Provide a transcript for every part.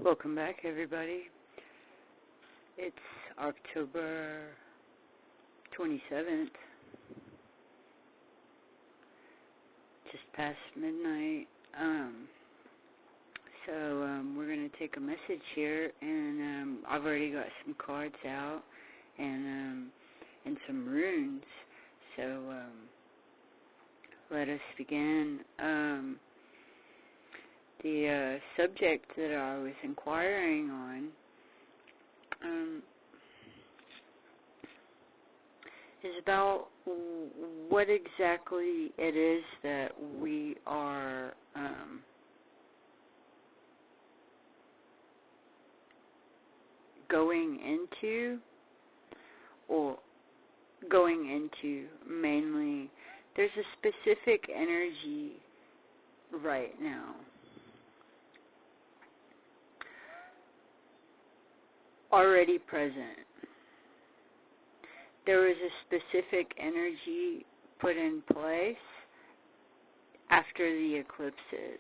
Welcome back, everybody. It's October 27th, just past midnight. We're going to take a message here, and I've already got some cards out and some runes. So let us begin. The subject that I was inquiring on is about what exactly it is that we are going into mainly. There's a specific energy right now. Already present. There was a specific energy put in place after the eclipses.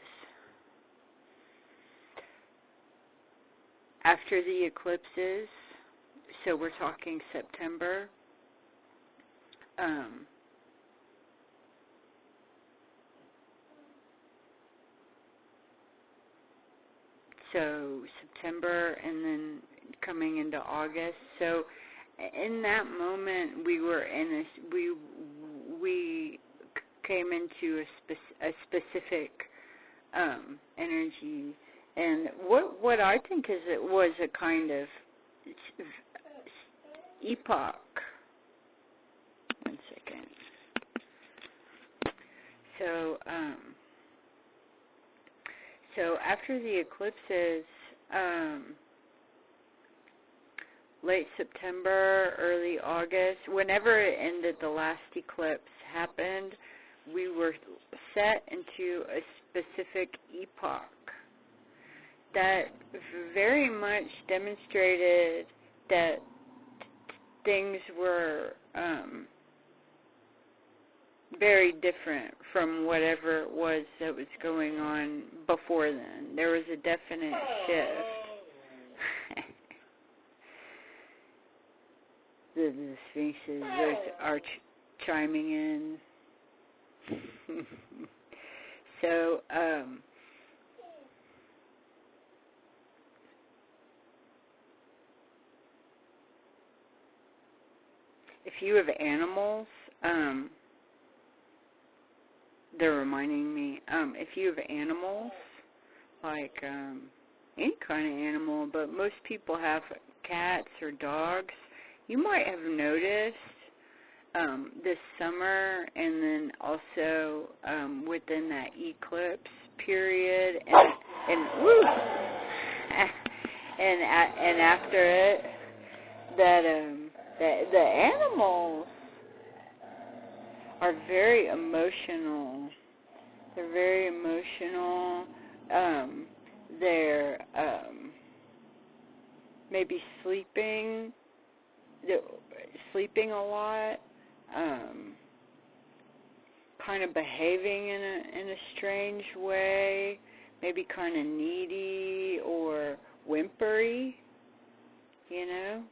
After the eclipses, so we're talking September, September and then coming into August. So in that moment, we were in we came into a specific energy, and what I think is it was a kind of epoch. One second. So after the eclipses, late September, early August, whenever it ended, the last eclipse happened, we were set into a specific epoch that very much demonstrated that things were very different from whatever it was that was going on before then. There was a definite shift. The Sphinxes are chiming in. So, if you have animals, they're reminding me, if you have animals, like any kind of animal, but most people have cats or dogs, you might have noticed this summer and then also within that eclipse period and after it that the animals are very emotional. They're very emotional. They're maybe sleeping. They're sleeping a lot. Kind of behaving in a strange way. Maybe kind of needy or whimpery. You know,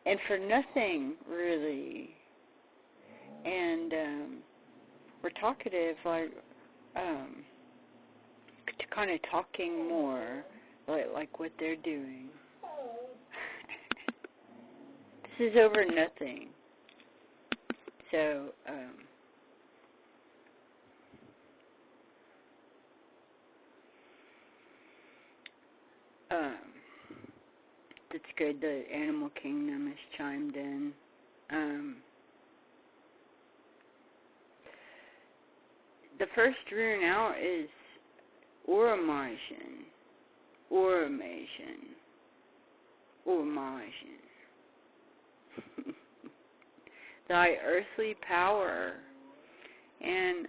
and for nothing really. And we're talkative, like kind of talking more, like what they're doing. This is over nothing. So that's good. The animal kingdom has chimed in. The first rune out is Oromation. Thy earthly power. And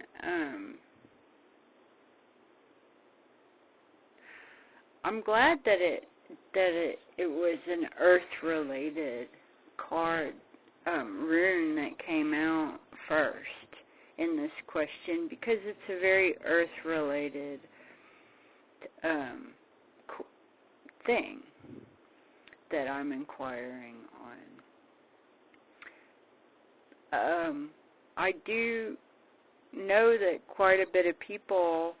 I'm glad that it was an earth-related card rune that came out first in this question, because it's a very earth-related thing that I'm inquiring on. I do know that quite a bit of people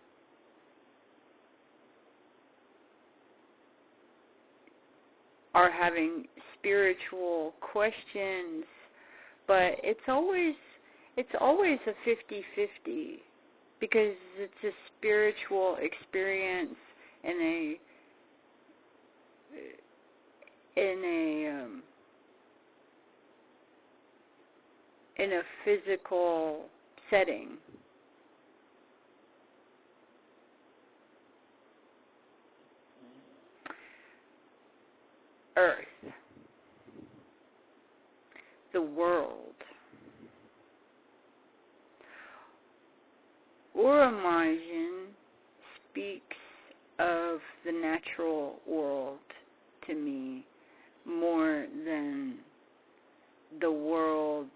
are having spiritual questions, but it's always a 50-50 because it's a spiritual experience in a physical setting. Earth, the world. Uramajin speaks of the natural world to me more than the world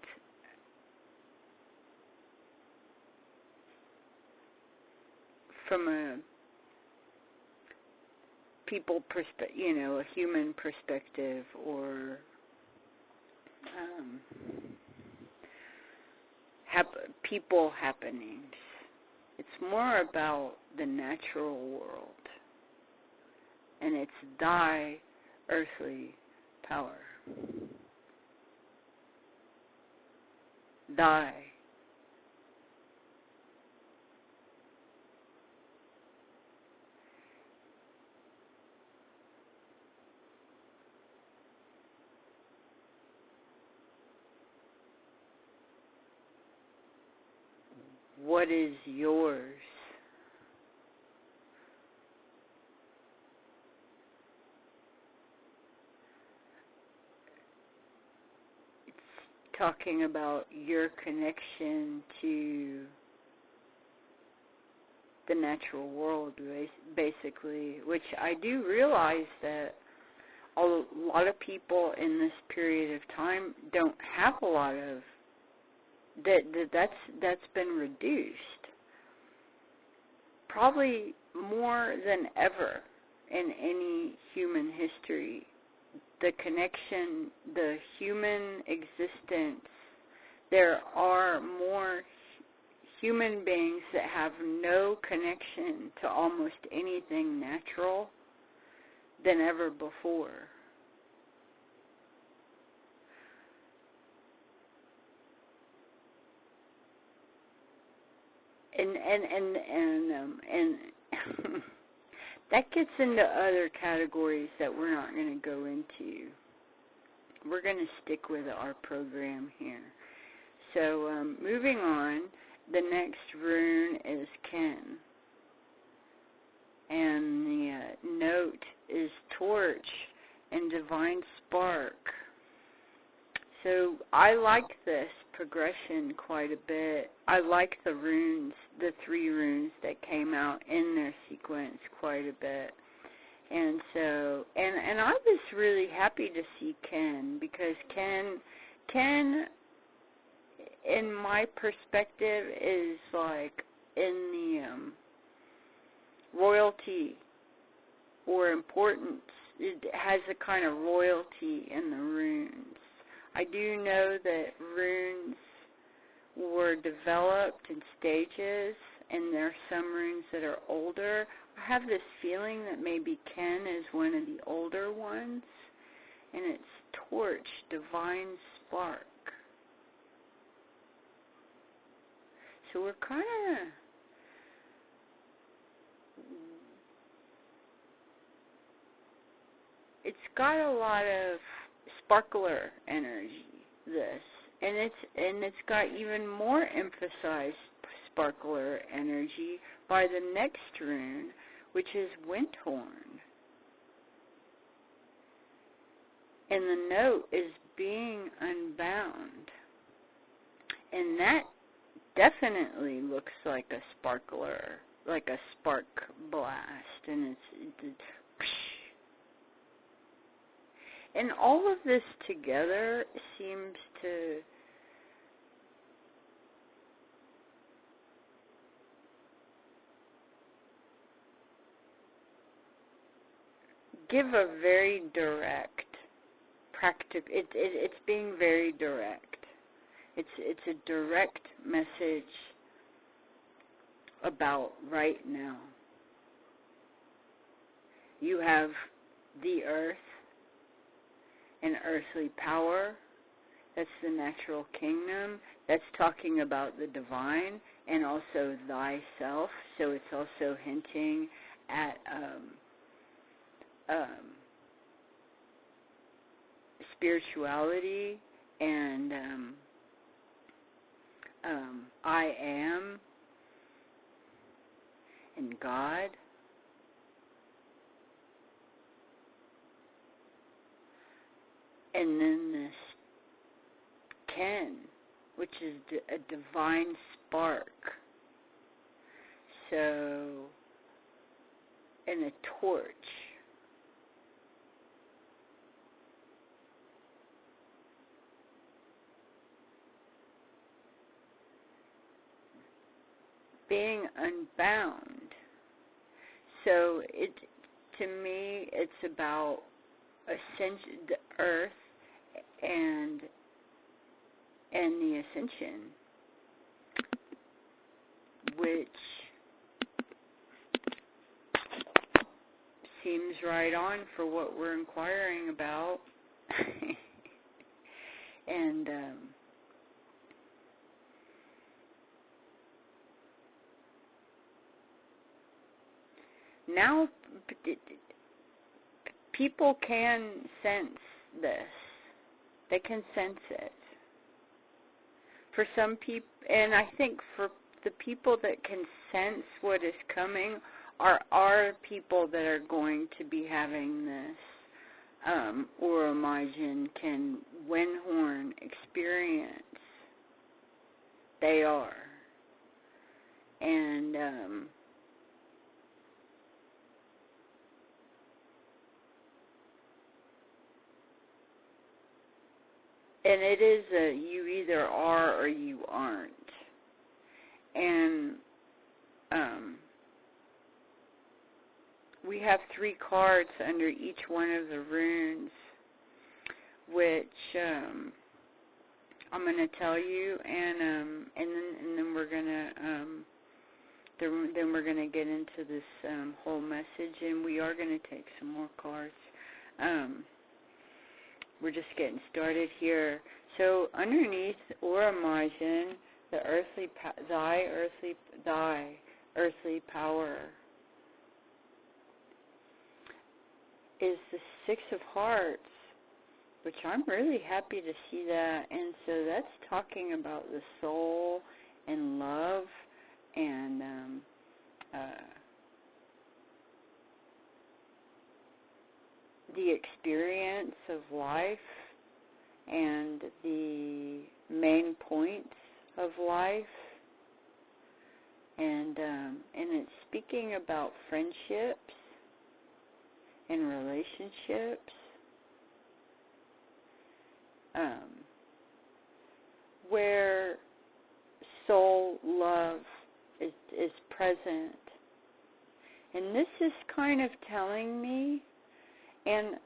from a a human perspective, or people happenings. It's more about the natural world and its thy earthly power. Thy. What is yours? It's talking about your connection to the natural world, basically, which I do realize that a lot of people in this period of time don't have a lot of that's been reduced, probably more than ever in any human history. The connection, the human existence, there are more human beings that have no connection to almost anything natural than ever before. And that gets into other categories that we're not going to go into. We're going to stick with our program here. So moving on, the next rune is Ken, and the note is Torch and Divine Spark. So I like this progression quite a bit. I like the runes, the 3 runes that came out in their sequence quite a bit. And so, and I was really happy to see Ken, because Ken, in my perspective, is like in the royalty or importance. It has a kind of royalty in the runes. I do know that runes were developed in stages, and there are some runes that are older. I have this feeling that maybe Ken is one of the older ones, and it's Torch, Divine Spark. So we're kind of it's got a lot of sparkler energy, this, and it's got even more emphasized sparkler energy by the next rune, which is Windhorn. And the note is being unbound. And that definitely looks like a sparkler, like a spark blast, and and all of this together seems to give a very direct, practical. It's being very direct. It's a direct message about right now. You have the earth and earthly power. That's the natural kingdom. That's talking about the divine and also thyself. So it's also hinting at spirituality and I am and God. And then this Ken, which is a divine spark. So, and a torch. Being unbound. So to me, it's about ascension, the earth, and the ascension, which seems right on for what we're inquiring about. And now people can sense this. They can sense it. For some people, and I think for the people that can sense what is coming are people that are going to be having this Oromajin can Wenhorn experience. They are. And it is a you either are or you aren't. And we have 3 cards under each one of the runes, which I'm going to tell you, and then we're going to then we're going to get into this whole message, and we are going to take some more cards. We're just getting started here. So underneath Oromajin, the thy earthly power is the 6 of Hearts, which I'm really happy to see that. And so that's talking about the soul and love and the experience of life and the main points of life. And it's speaking about friendships and relationships, where soul love is present. And this is kind of telling me, and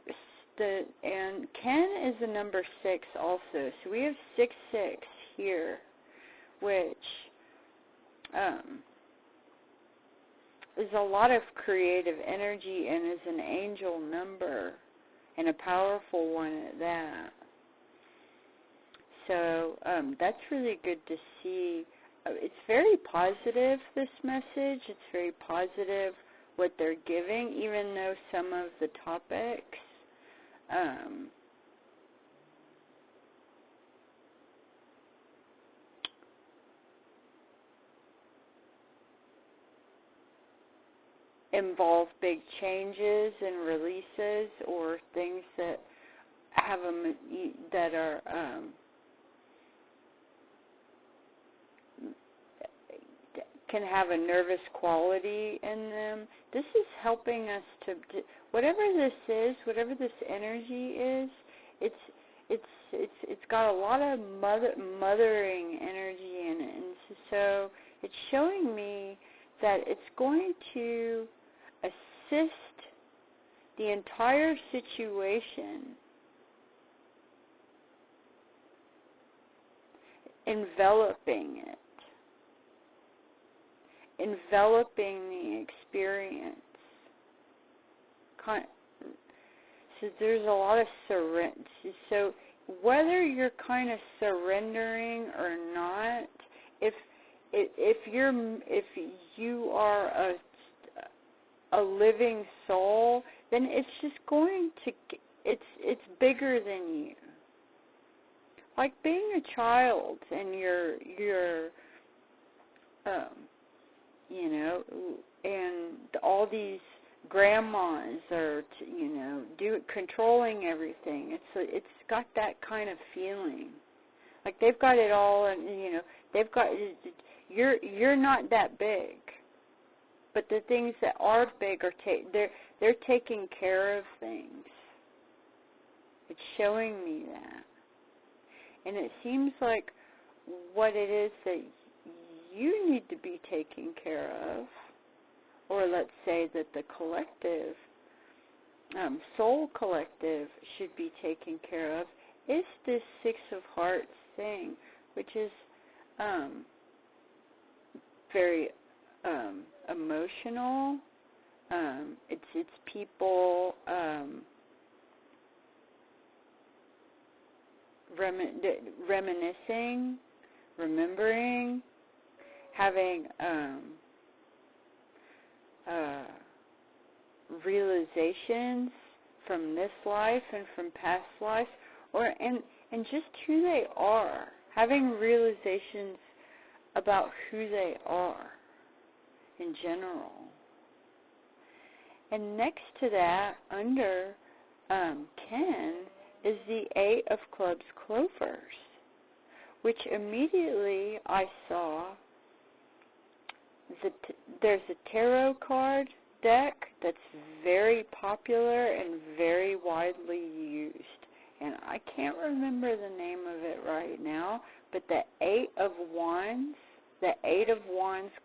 Ken is the number 6 also. So we have 6-6 here, which is a lot of creative energy and is an angel number, and a powerful one at that. So that's really good to see. It's very positive, this message. It's very positive what they're giving, even though some of the topics involve big changes and releases, or things that have that are can have a nervous quality in them. This is helping us to whatever this is, whatever this energy is. It's got a lot of mothering energy in it, and so it's showing me that it's going to assist the entire situation, enveloping it, enveloping the experience. So there's a lot of surrender. So whether you're kind of surrendering or not, if you are a living soul, then it's just going to, it's bigger than you. Like being a child and you're you know, and all these grandmas are, you know, controlling everything. It's got that kind of feeling. Like they've got it all, and you know, they've got. You're not that big, but the things that are big are they're taking care of things. It's showing me that, and it seems like what it is that you need to be taking care of, or let's say that the collective, soul collective, should be taking care of, is this Six of Hearts thing, which is very emotional. It's people reminiscing, remembering, having realizations from this life and from past lives, and just who they are, having realizations about who they are in general. And next to that, under 10, is the Eight of Clubs Clovers, which immediately I saw there's a tarot card deck that's very popular and very widely used. And I can't remember the name of it right now, but the Eight of Wands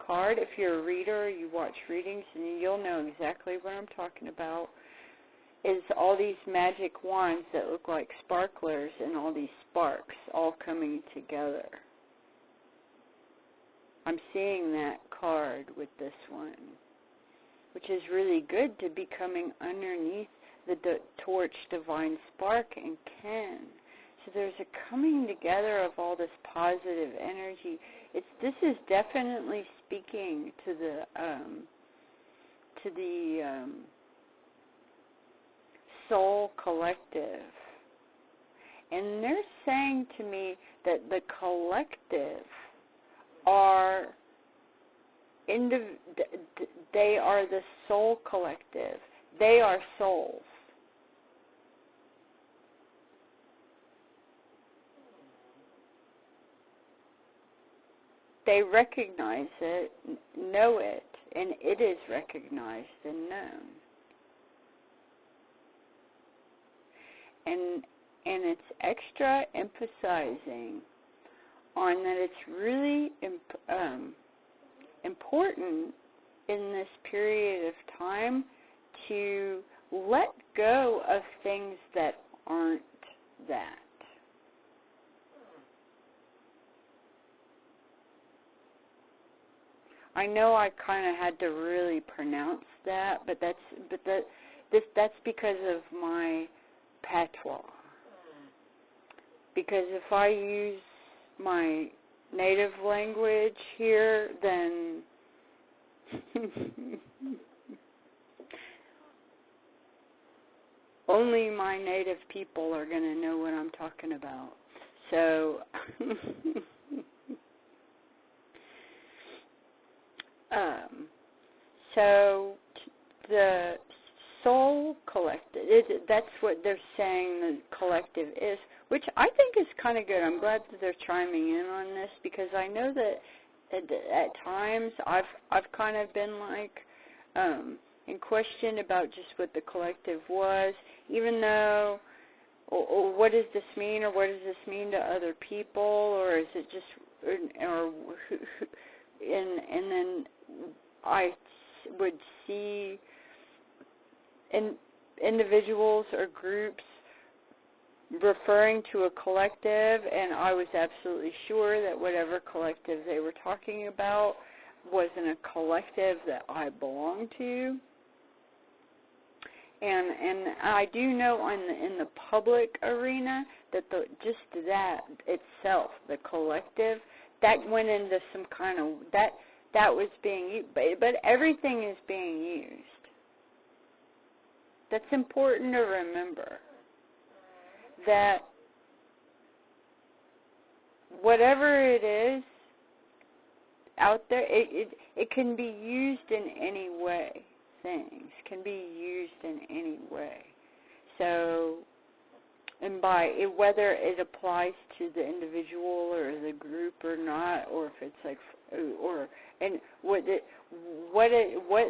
card, if you're a reader or you watch readings, and you'll know exactly what I'm talking about, is all these magic wands that look like sparklers and all these sparks all coming together. I'm seeing that card with this one, which is really good to be coming underneath the torch divine spark and Ken. So there's a coming together of all this positive energy. This is definitely speaking to the soul collective. And they're saying to me that the collective are they are the soul collective. They are souls. They recognize it, know it, and it is recognized and known. And it's extra emphasizing on that it's really important in this period of time to let go of things that aren't that. I know I kind of had to really pronounce that, but that's because of my patois. Because if I use my native language here, then only my native people are going to know what I'm talking about. So so the soul collective, that's what they're saying the collective is, which I think is kind of good. I'm glad that they're chiming in on this, because I know that at times I've kind of been like in question about just what the collective was, even though, or what does this mean, or what does this mean to other people, or is it just, and then I would see, and individuals or groups referring to a collective, and I was absolutely sure that whatever collective they were talking about wasn't a collective that I belonged to. And I do know in the public arena that just that itself, the collective, that went into some kind of, that was being used, but everything is being used. That's important to remember, that whatever it is out there, it can be used in any way. Things can be used in any way. So, and whether it applies to the individual or the group or not, or if it's like, and what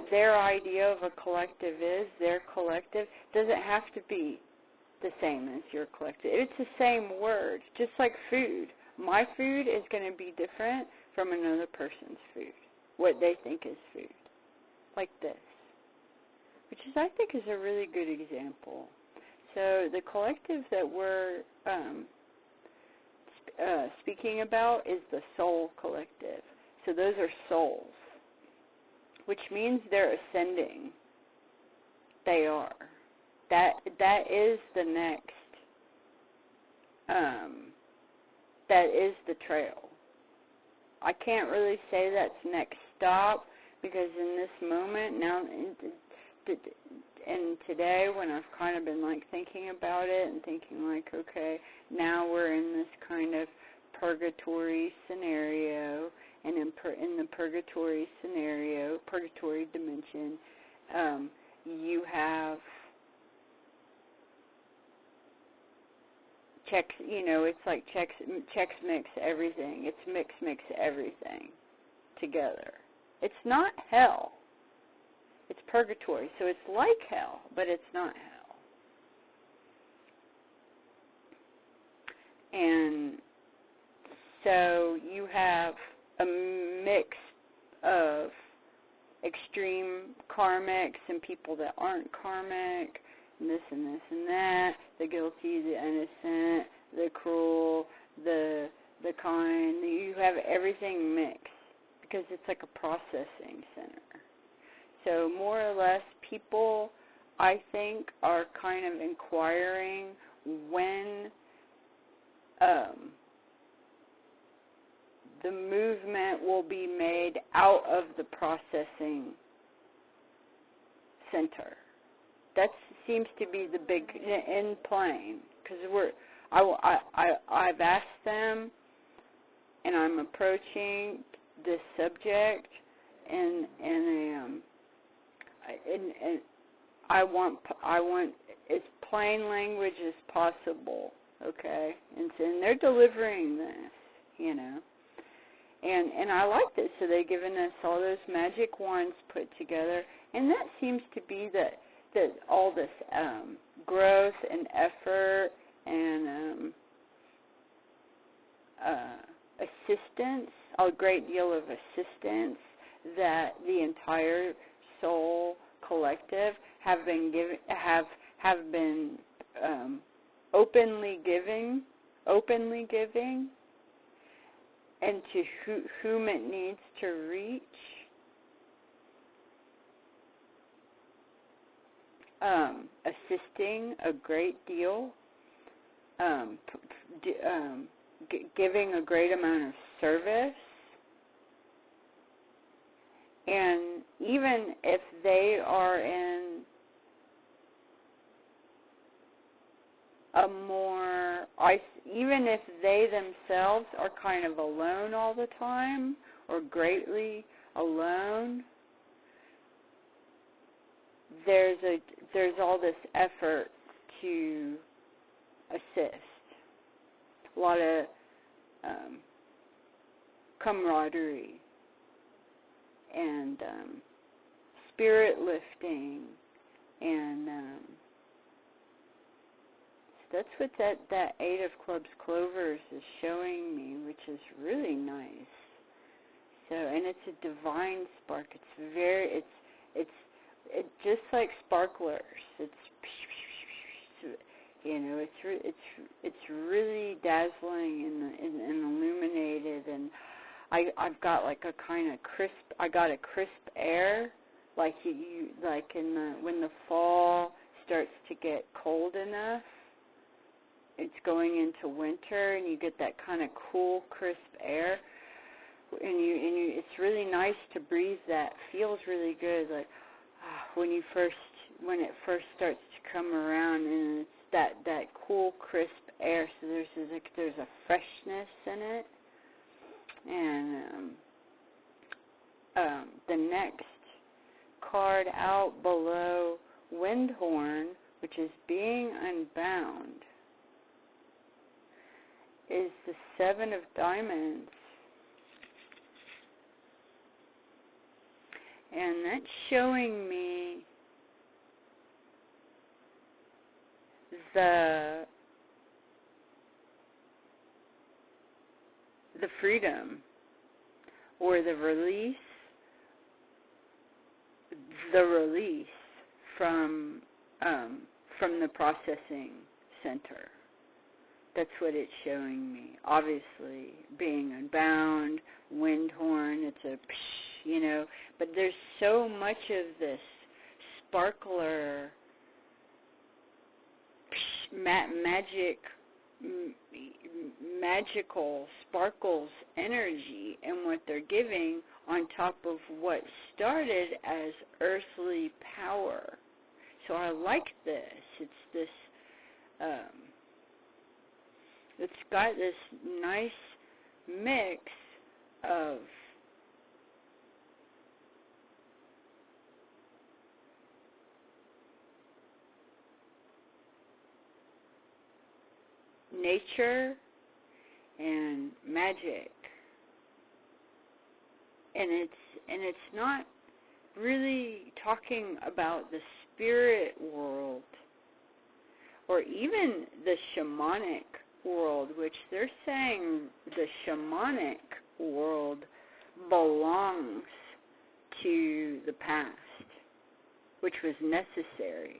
their idea of a collective is, their collective doesn't have to be the same as your collective. It's the same word, just like food. My food is going to be different from another person's food, what they think is food, like this, which is, I think, is a really good example. So the collective that we're speaking about is the soul collective. So those are souls, which means they're ascending. They are. That is the next, that is the trail. I can't really say that's next stop, because in this moment now, and today when I've kind of been like thinking about it and thinking like, okay, now we're in this kind of purgatory scenario, and in the purgatory scenario, purgatory dimension, you have checks, it's like checks mix everything. It's mix everything together. It's not hell. It's purgatory. So it's like hell, but it's not hell. And so you have a mix of extreme karmics and people that aren't karmic, and this and this and that, the guilty, the innocent, the cruel, the kind. You have everything mixed because it's like a processing center. So more or less, people, I think, are kind of inquiring when the movement will be made out of the processing center. That seems to be the big in plane, because I've asked them, and I'm approaching this subject, and I want as plain language as possible, okay? And they're delivering this, And I like this. So they've given us all those magic wands put together, and that seems to be that all this growth and effort and assistance, a great deal of assistance that the entire soul collective have been openly giving, and to whom it needs to reach. Assisting a great deal, giving a great amount of service, and even if they are in even if they themselves are kind of alone all the time, or greatly alone, there's all this effort to assist. A lot of camaraderie and spirit lifting, and that's what that Eight of Clubs Clovers is showing me, which is really nice. So, and it's a divine spark. It's just like sparklers. It's it's really dazzling and illuminated, and I've got like a kind of crisp. I got a crisp air, like you like when the fall starts to get cold enough. It's going into winter, and you get that kind of cool, crisp air, and it's really nice to breathe. That feels really good, like when it first starts to come around, and it's that cool, crisp air. So there's a freshness in it, and the next card out below Windhorn, which is being unbound, is the Seven of Diamonds. And that's showing me the freedom or the release from the processing center. That's what it's showing me. Obviously, being unbound, Windhorn, it's a psh, but there's so much of this sparkler, magical sparkles energy and what they're giving on top of what started as earthly power. So I like this. It's this, it's got this nice mix of nature and magic, and it's not really talking about the spirit world or even the shamanic world, which they're saying the shamanic world belongs to the past, which was necessary.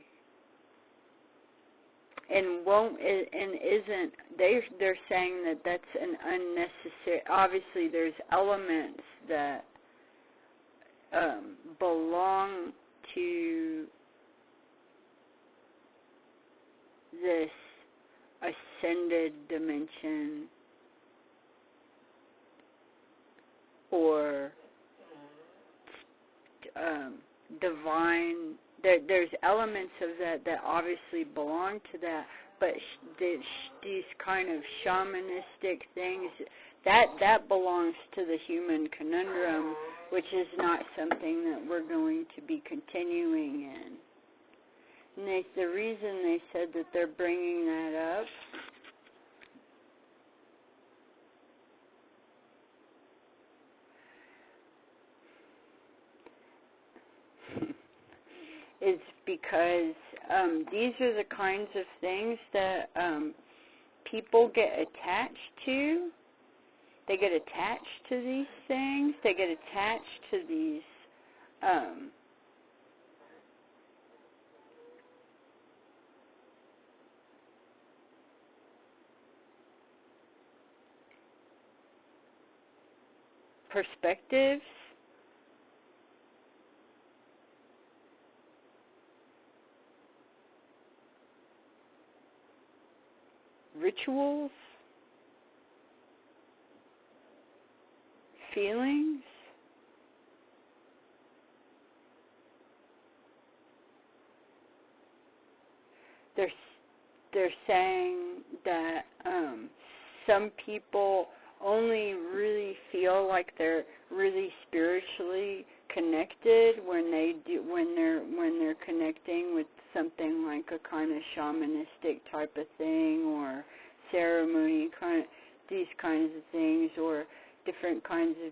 And isn't. They're saying that that's an unnecessary. Obviously, there's elements that belong to this ascended dimension or divine. There's elements of that obviously belong to that, but these kind of shamanistic things, that belongs to the human conundrum, which is not something that we're going to be continuing in. And the reason they said that they're bringing that up is because these are the kinds of things that people get attached to. They get attached to these things. They get attached to these perspectives, rituals, feelings. They're saying that some people only really feel like they're really spiritually connected when they're connecting with something like a kind of shamanistic type of thing or ceremony, these kinds of things, or different kinds of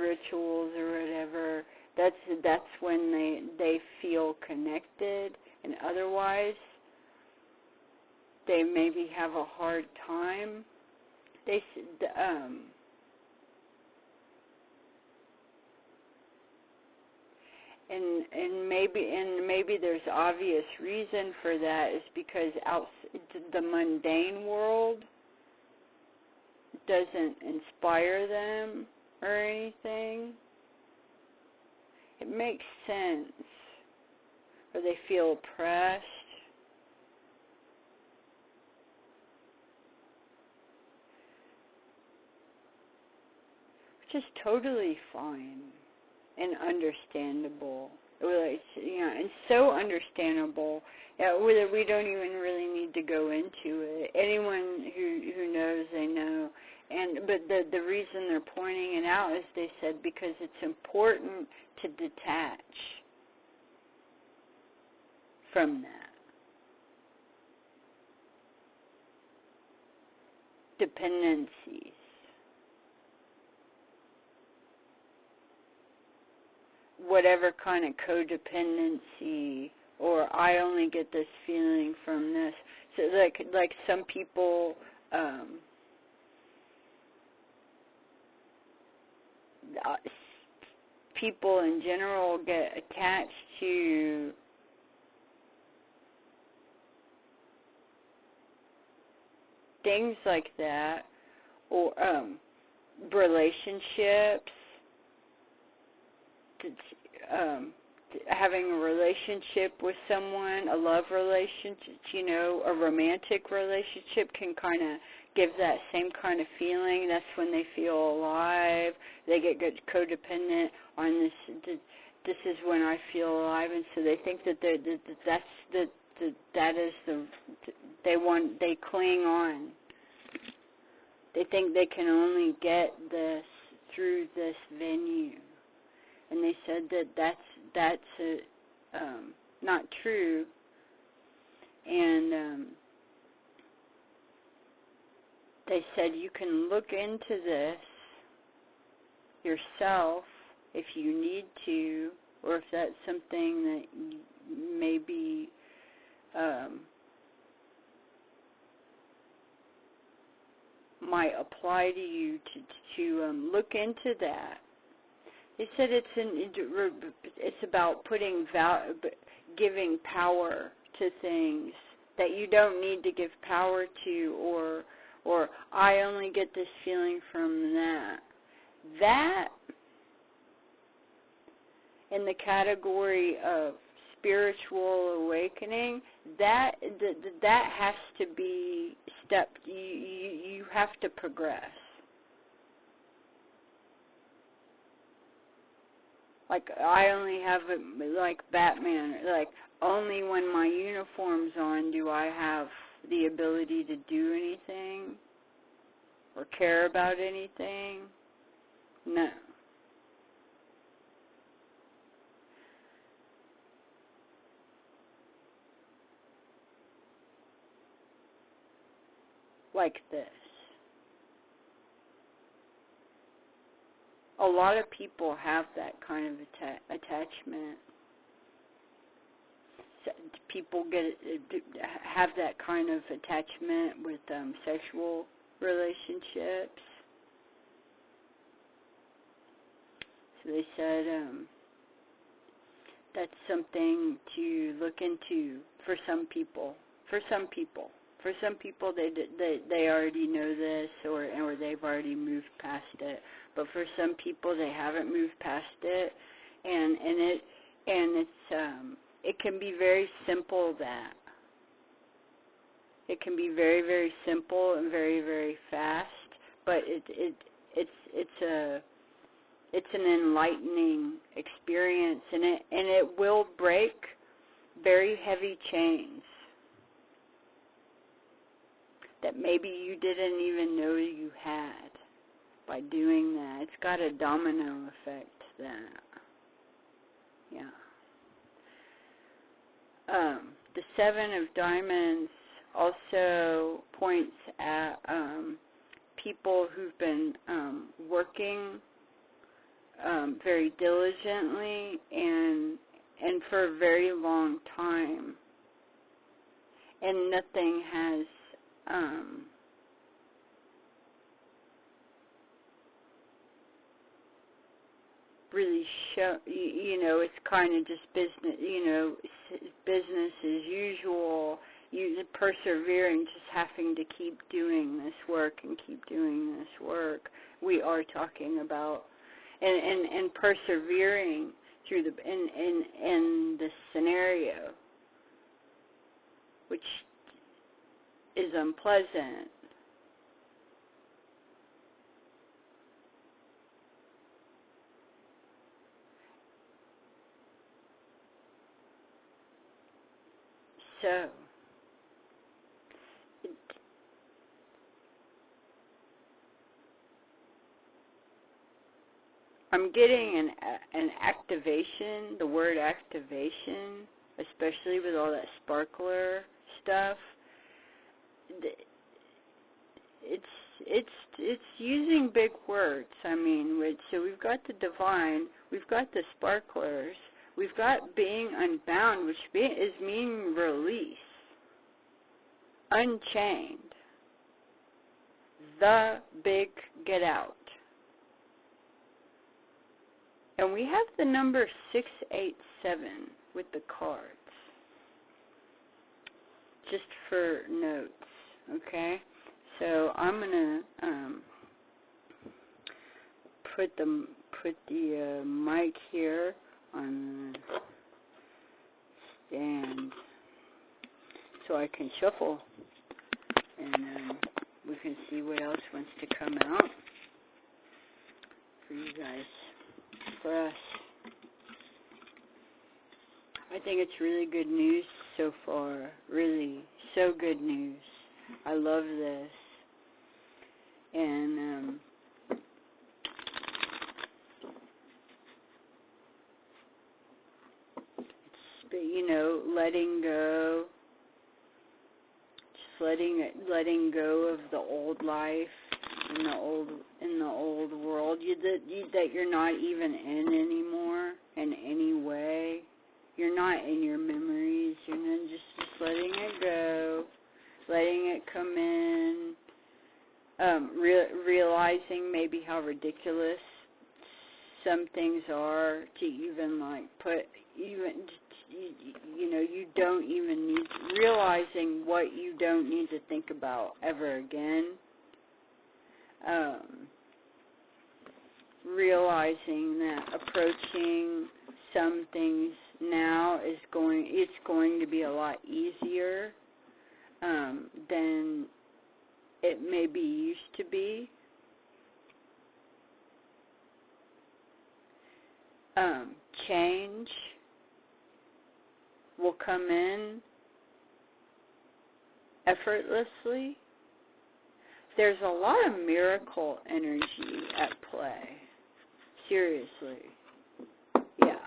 rituals or whatever. That's when they feel connected, and otherwise they maybe have a hard time. maybe there's obvious reason for that is because the mundane world doesn't inspire them or anything. It makes sense. Or they feel oppressed. Which is totally fine and understandable. And so understandable that we don't even really need to go into it. Anyone who knows, they know. But the reason they're pointing it out is they said because it's important to detach from that. Dependencies. Whatever kind of codependency, or I only get this feeling from this. So like some people people in general get attached to things like that, or relationships, having a relationship with someone, a love relationship, a romantic relationship can kind of give that same kind of feeling. That's when they feel alive. They get codependent on this. This is when I feel alive, and so they think that they cling on. They think they can only get this through this venue. And they said that that's not true. And they said you can look into this yourself if you need to, or if that's something that maybe might apply to you to look into that. They said it's about giving power to things that you don't need to give power to, or I only get this feeling from that. That, in the category of spiritual awakening, that has to be stepped. You have to progress. Like, I only have it like Batman. Like, only when my uniform's on do I have the ability to do anything or care about anything. No. Like this. A lot of people have that kind of attachment. People have that kind of attachment with sexual relationships. So they said that's something to look into for some people. For some people, they already know this, or they've already moved past it. But for some people, they haven't moved past it, and it can be very simple. That it can be very, very simple and very, very fast. But it's an enlightening experience, and it will break very heavy chains that maybe you didn't even know you had by doing that. It's got a domino effect, that. Yeah. The Seven of Diamonds also points at people who've been working very diligently and for a very long time, and nothing has really show, it's kind of just business, business as usual. You persevering, just having to keep doing this work and keep doing this work. We are talking about and persevering through in the scenario, which is unpleasant. So I'm getting an activation, the word activation, especially with all that sparkler stuff. It's using big words. I mean, so we've got the divine, we've got the sparklers, we've got being unbound, which is meaning release, unchained, the big get out. And we have the number 687 with the cards, just for notes, okay? So I'm gonna put the mic here on the stand so I can shuffle, and we can see what else wants to come out for you guys. For us. I think it's really good news so far. Really, so good news. I love this. And it's, letting go. Just letting go of the old life. In the old world that you're not even in anymore in any way. You're not in your memories. You're not just letting it go, letting it come in, realizing maybe how ridiculous some things are to even you don't even need, realizing what you don't need to think about ever again. Realizing that approaching some things now it's going to be a lot easier than it maybe used to be. Change will come in effortlessly. There's a lot of miracle energy at play. Seriously. Yeah.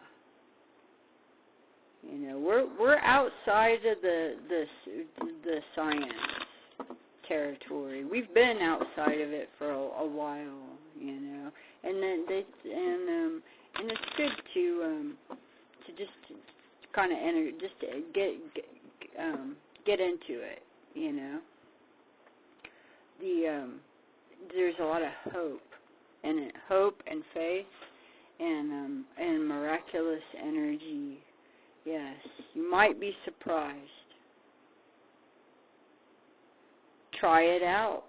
We're outside of the science territory. We've been outside of it for a while, And then and it's good to just kind of enter, just to get into it, There's a lot of hope in it, hope and faith, and miraculous energy. Yes, you might be surprised. Try it out.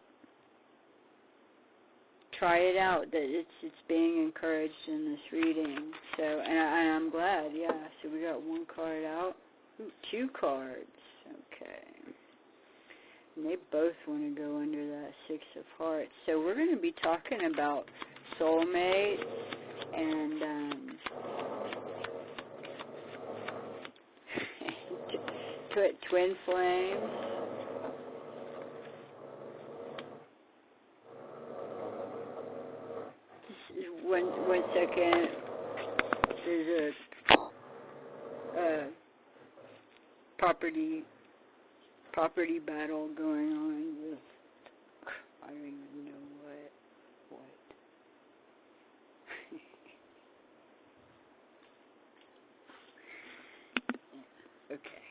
Try it out. That it's being encouraged in this reading. So, and I'm glad. Yeah. So we got one card out. Ooh, two cards. Okay. And they both want to go under that Six of Hearts. So we're going to be talking about soulmates and twin flames. Just one second. There's a property battle going on with, I don't even know what. Okay.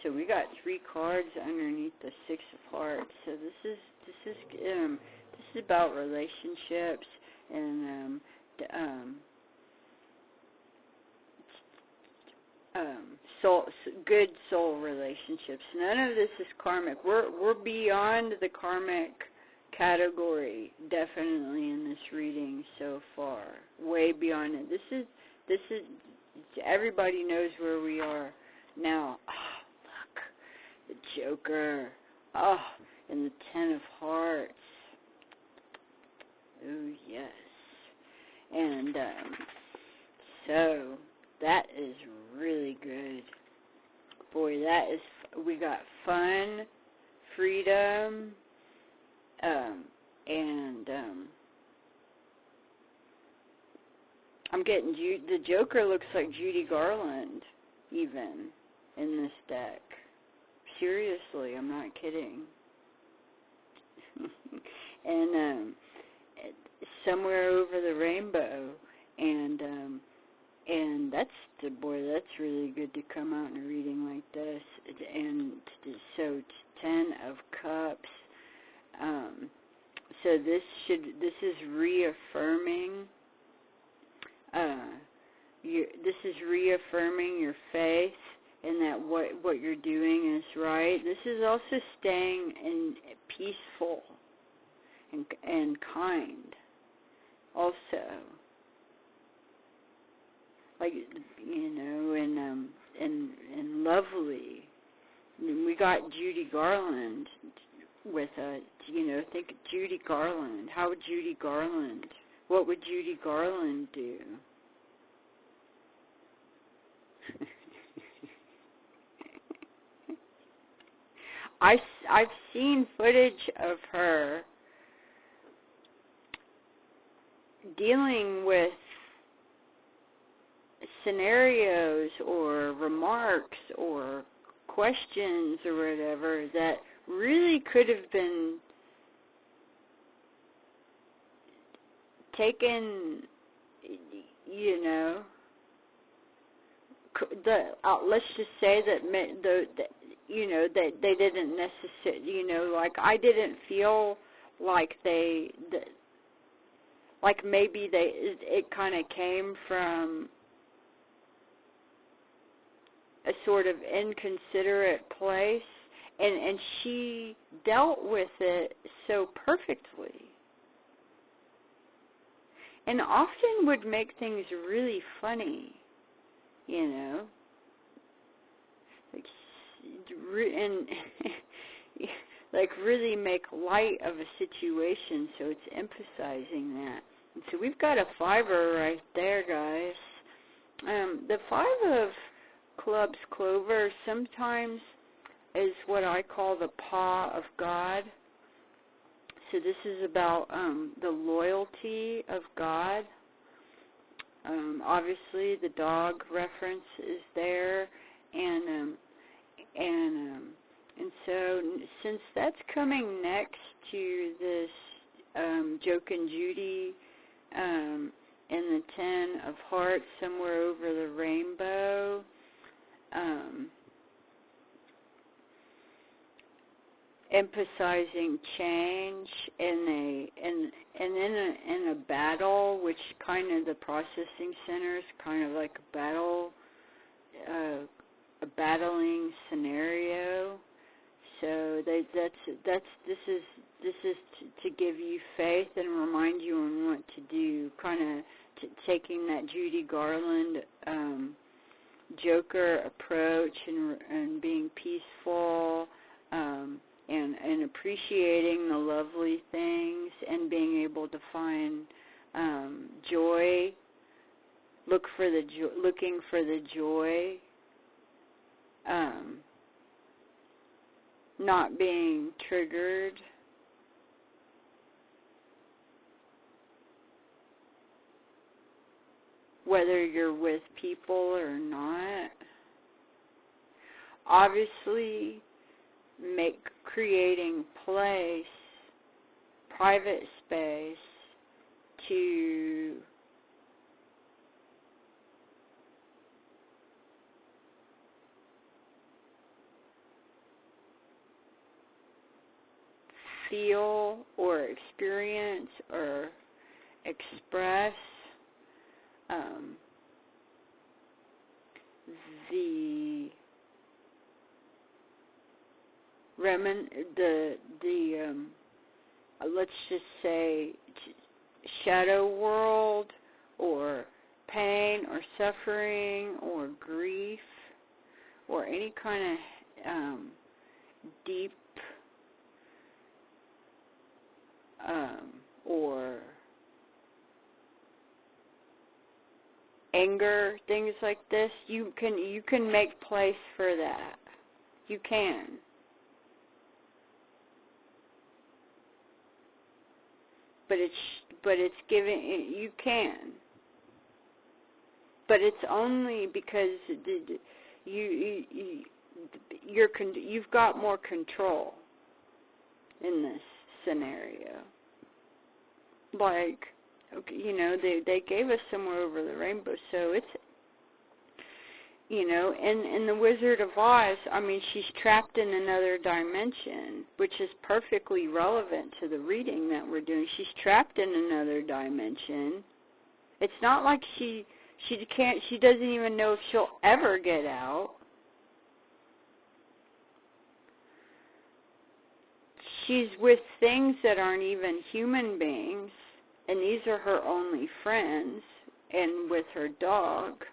So we got 3 cards underneath the 6 of Hearts. So this is about relationships and good soul relationships. None of this is karmic. We're beyond the karmic category, definitely in this reading so far. Way beyond it. This is everybody knows where we are now. Oh, look, the Joker. Oh, and the 10 of Hearts. Oh yes. And so that is really good. Boy, we got fun, freedom, and I'm getting the Joker looks like Judy Garland, even in this deck. Seriously, I'm not kidding. And somewhere over the rainbow, and that's really good to come out in a reading like this. And so 10 of Cups. So this is reaffirming. This is reaffirming your faith in that what you're doing is right. This is also staying peaceful and kind. Also, like and lovely. We got Judy Garland with think Judy Garland. How would Judy Garland? What would Judy Garland do? I've seen footage of her dealing with scenarios or remarks or questions or whatever that really could have been taken, let's just say that that they didn't necessarily, like I didn't feel like like maybe it kind of came from a sort of inconsiderate place, and she dealt with it so perfectly, and often would make things really funny, and like really make light of a situation. So it's emphasizing that. And so we've got a 5er right there, guys. The 5 of Clubs, Clover, sometimes is what I call the paw of God. So this is about the loyalty of God. Obviously, the dog reference is there, and so since that's coming next to this Joke and Judy and the 10 of Hearts somewhere over the rainbow, emphasizing change in a battle, which kind of the processing center is kind of like a battling scenario. So this is to give you faith and remind you on what to do. Kind of taking that Judy Garland Joker approach and being peaceful. And appreciating the lovely things and being able to find joy, looking for the joy, not being triggered, whether you're with people or not. Obviously, creating place, private space to feel or experience or express the let's just say shadow world or pain or suffering or grief or any kind of deep or anger, things like this, you can make place for that. You can. But it's giving, you can. But it's only because you've got more control in this scenario. Like, okay, they gave us Somewhere Over the Rainbow, so it's, in The Wizard of Oz, I mean, she's trapped in another dimension, which is perfectly relevant to the reading that we're doing. She's trapped in another dimension. It's not like she doesn't even know if she'll ever get out. She's with things that aren't even human beings, and these are her only friends, and with her dog.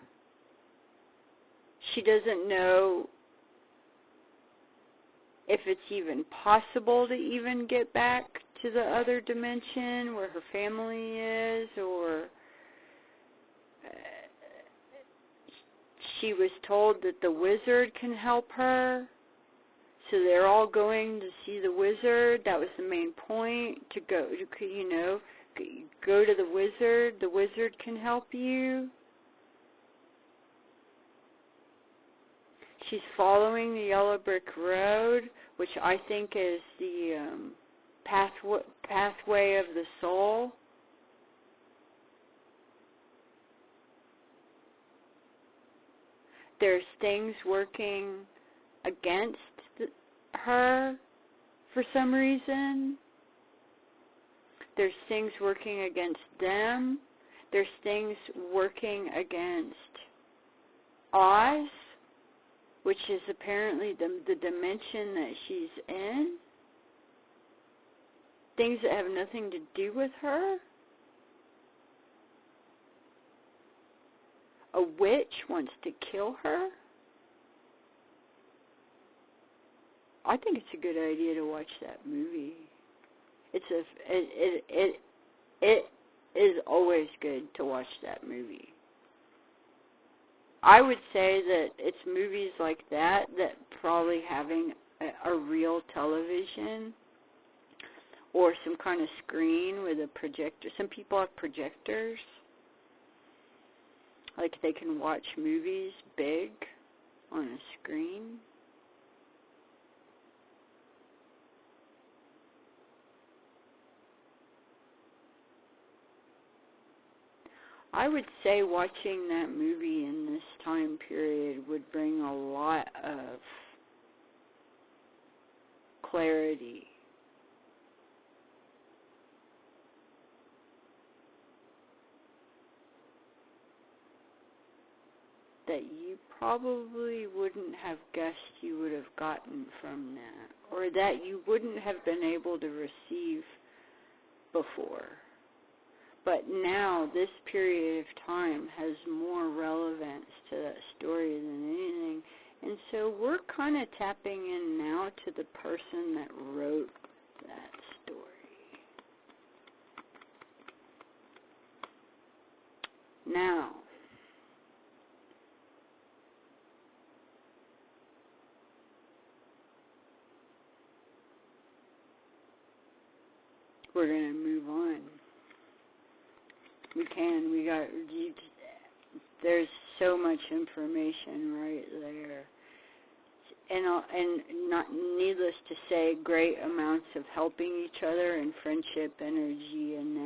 She doesn't know if it's even possible to even get back to the other dimension where her family is, or she was told that the wizard can help her, so they're all going to see the wizard. That was the main point, to go to the wizard. The wizard can help you. She's following the yellow brick road, which I think is the pathway of the soul. There's things working against her for some reason. There's things working against them. There's things working against Oz, which is apparently the dimension that she's in. Things that have nothing to do with her. A witch wants to kill her. I think it's a good idea to watch that movie. It is always good to watch that movie. I would say that it's movies like that probably having a real television or some kind of screen with a projector. Some people have projectors. Like they can watch movies big on a screen. I would say watching that movie in this time period would bring a lot of clarity. That you probably wouldn't have guessed you would have gotten from that, or that you wouldn't have been able to receive before. But now, this period of time has more relevance to that story than anything. And so we're kind of tapping in now to the person that wrote that story. Now, we're going to move on. There's so much information right there. And not needless to say, great amounts of helping each other and friendship energy and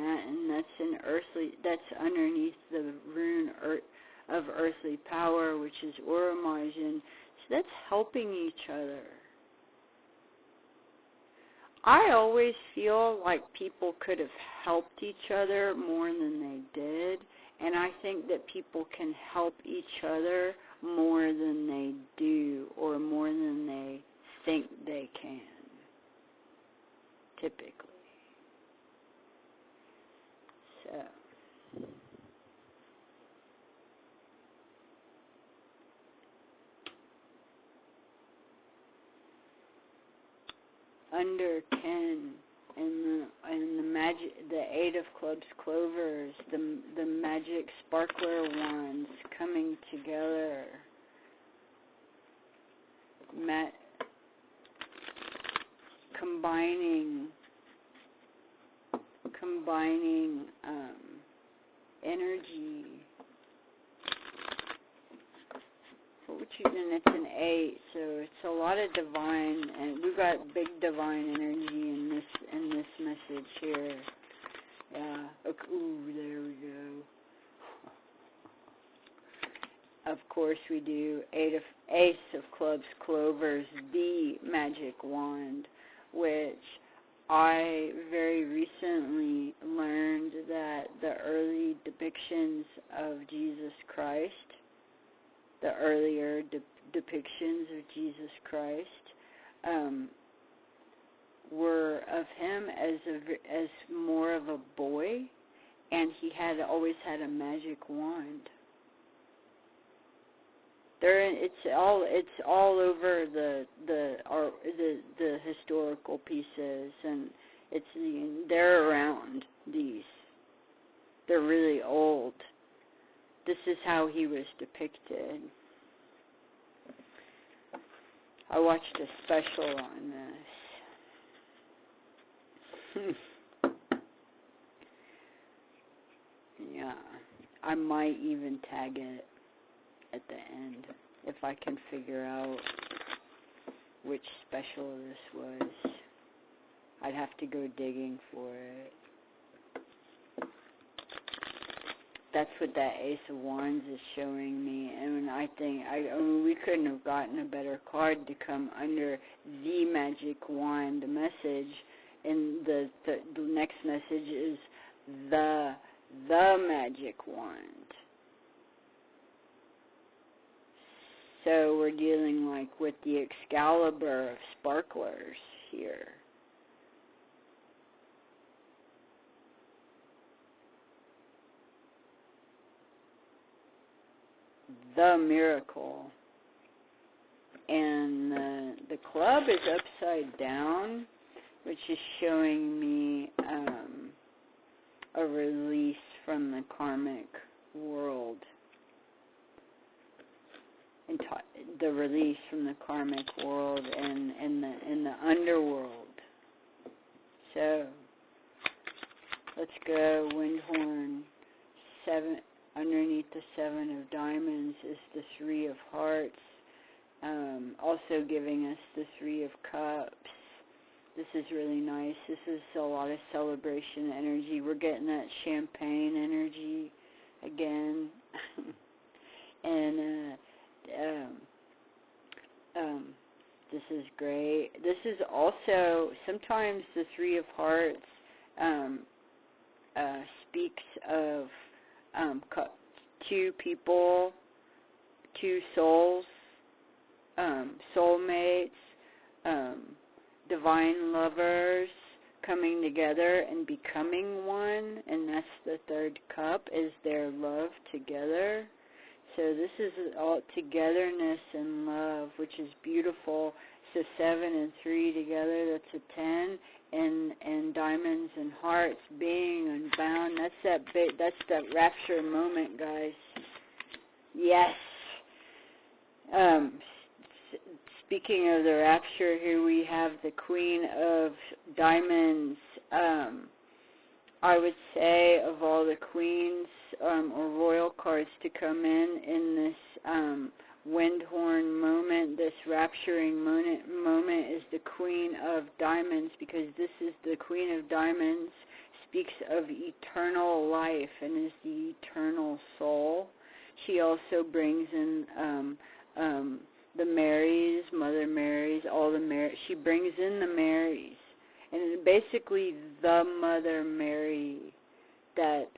that's underneath the rune of earthly power, which is Oromajin. So that's helping each other. I always feel like people could have helped each other more than they did, and I think that people can help each other more than they do or more than they think they can, typically. So, under 10 and the magic, the 8 of clubs clovers, the magic sparkler wands coming together, combining energy. And it's an 8, so it's a lot of divine, and we've got big divine energy in this message here. Yeah. Okay. Ooh, there we go. Of course we do. Ace of clubs clovers, the magic wand, which I very recently learned that the early depictions of Jesus Christ, the earlier depictions of Jesus Christ, were of him as more of a boy, and he had always had a magic wand. It's all over the historical pieces, and they're around these. They're really old. This is how he was depicted. I watched a special on this. Yeah, I might even tag it at the end if I can figure out which special this was. I'd have to go digging for it. That's what that Ace of Wands is showing me, and I think we couldn't have gotten a better card to come under the magic wand. The message, and the next message is the magic wand. So we're dealing like with the Excalibur of sparklers here. The miracle. And the club is upside down, which is showing me a release from the karmic world. And the release from the karmic world and the underworld. So let's go. Windhorn 7. Underneath the 7 of diamonds is the 3 of hearts, also giving us the 3 of cups. This is really nice. This is a lot of celebration energy. We're getting that champagne energy again. And this is great. This is also, sometimes the 3 of hearts speaks of two people, two souls, soulmates, divine lovers coming together and becoming one, and that's the 3rd cup, is their love together. So this is all togetherness and love, which is beautiful. So 7 and 3 together, that's a 10. And diamonds and hearts being unbound. That's that rapture moment, guys. Yes. Speaking of the rapture, here we have the Queen of Diamonds. I would say of all the queens or royal cards to come in this Windhorn moment, this rapturing moment is the Queen of Diamonds, because this is the Queen of Diamonds, speaks of eternal life and is the eternal soul. She also brings in the Marys, Mother Marys, all the Marys. She brings in the Marys, and basically the Mother Mary that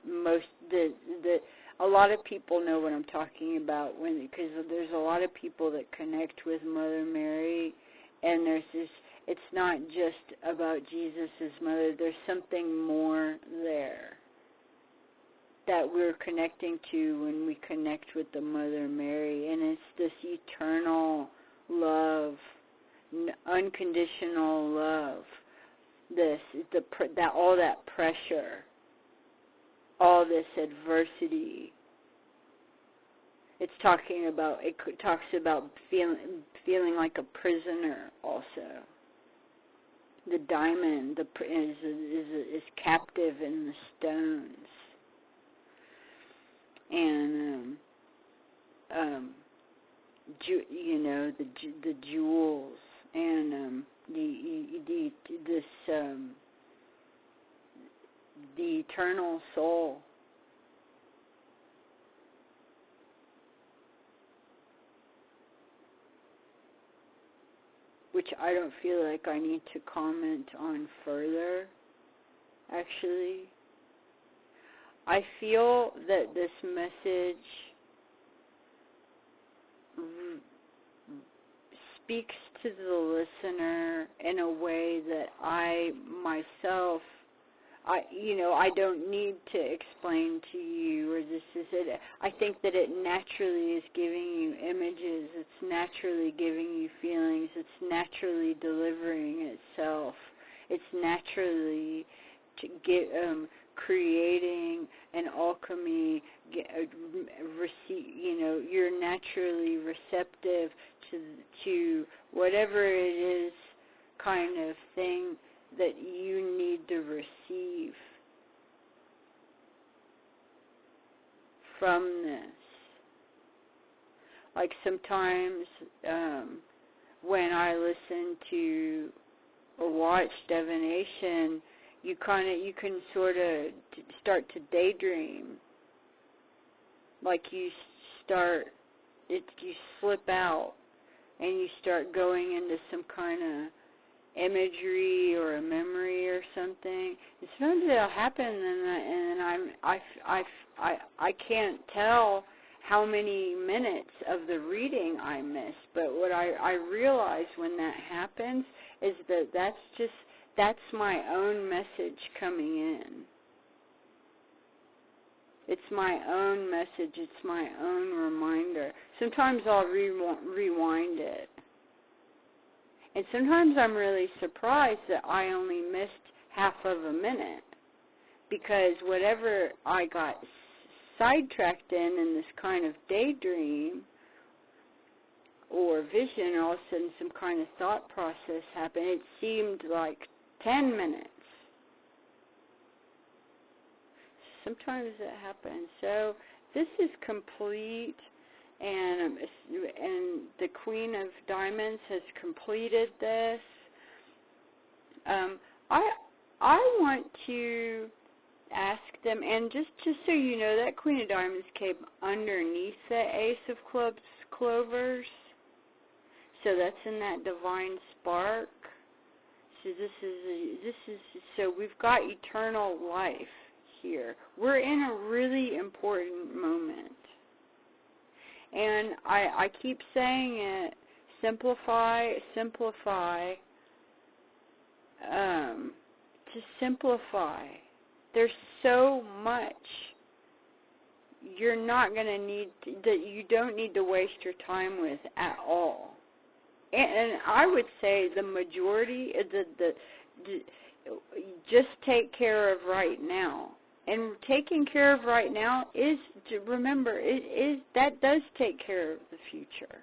a lot of people know what I'm talking about because there's a lot of people that connect with Mother Mary, and there's this. It's not just about Jesus' mother. There's something more there that we're connecting to when we connect with the Mother Mary, and it's this eternal love, unconditional love. All that pressure, all this adversity. It talks about feeling like a prisoner also. The diamond is captive in the stones, and the jewels, and the eternal soul. Which I don't feel like I need to comment on further, actually. I feel that this message speaks to the listener in a way that I myself, I don't need to explain to you, or this is it. I think that it naturally is giving you images. It's naturally giving you feelings. It's naturally delivering itself. It's naturally creating an alchemy. You're naturally receptive to whatever it is, kind of thing that you need to receive from this. Like sometimes when I listen to or watch divination, you can sort of start to daydream. Like you slip out and you start going into some kind of imagery or a memory or something. And sometimes it'll happen, and I can't tell how many minutes of the reading I missed. But what I realize when that happens is that's my own message coming in. It's my own message. It's my own reminder. Sometimes I'll rewind it. And sometimes I'm really surprised that I only missed half of a minute, because whatever I got sidetracked in this kind of daydream or vision, all of a sudden some kind of thought process happened. It seemed like 10 minutes. Sometimes that happens. So this is complete. And the Queen of Diamonds has completed this. I want to ask them, and just so you know, that Queen of Diamonds came underneath the Ace of Clubs clovers. So that's in that divine spark. So so we've got eternal life here. We're in a really important moment. And I keep saying it, simplify, to simplify. There's so much you're not going to need, that you don't need to waste your time with at all. And I would say the majority, just take care of right now. And taking care of right now is, remember, that does take care of the future.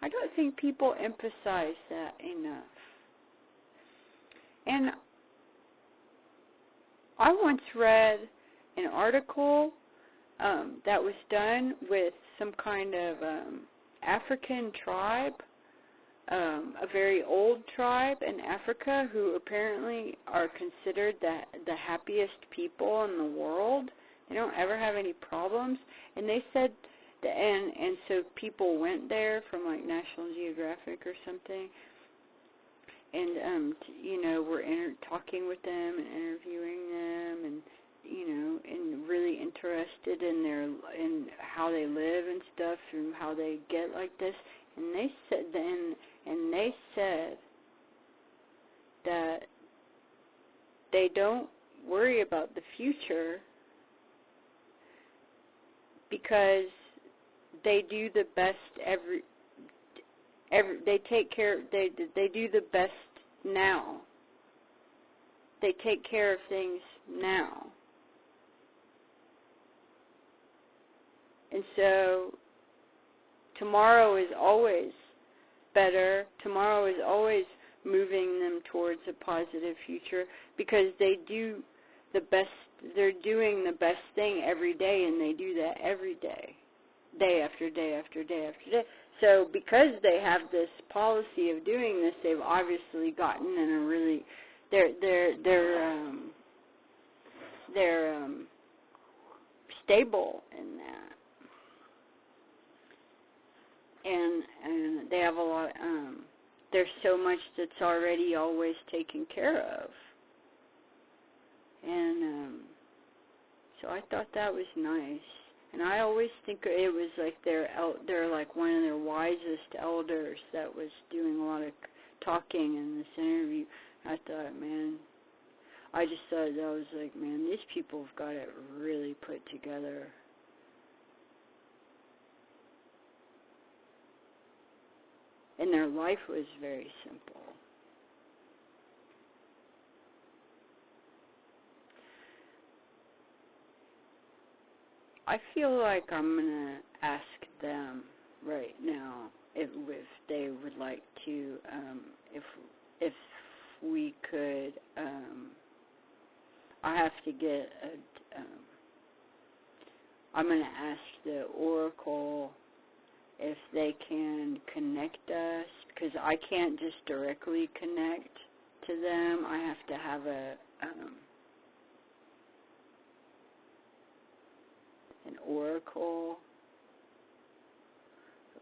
I don't think people emphasize that enough. And I once read an article that was done with some kind of African tribe, a very old tribe in Africa, who apparently are considered the happiest people in the world. They don't ever have any problems. And they said, and so people went there from like National Geographic or something. we're talking with them and interviewing them, and and really interested in how they live and stuff, and how they get like this. And they said that they don't worry about the future because they do the best they take care, they do the best now. They take care of things now. And so tomorrow is always better. Tomorrow is always moving them towards a positive future because they do the best. They're doing the best thing every day, and they do that every day, day after day after day after day. So because they have this policy of doing this, they've obviously gotten in a really they're stable in that, and they have a lot. There's so much that's already always taken care of, and so I thought that was nice. And I always think it was like they're like one of their wisest elders that was doing a lot of talking in this interview. I thought, man, I just thought that was like, man, these people have got it really put together. And their life was very simple. I feel like I'm going to ask them right now if they would like to, if we could, I have to get I'm going to ask the Oracle if they can connect us, because I can't just directly connect to them. I have to have an oracle.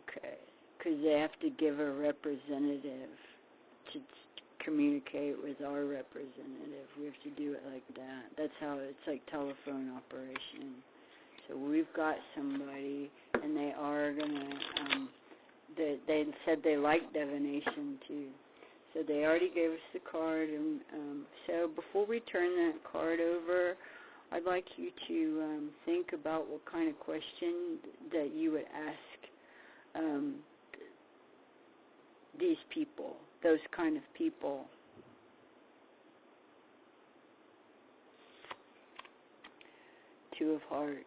Okay, because they have to give a representative to communicate with our representative. We have to do it like that. That's how it's like telephone operation. So we've got somebody, and they are gonna. They said they like divination too. So they already gave us the card, and so before we turn that card over, I'd like you to think about what kind of question that you would ask these people, those kind of people. Two of Hearts.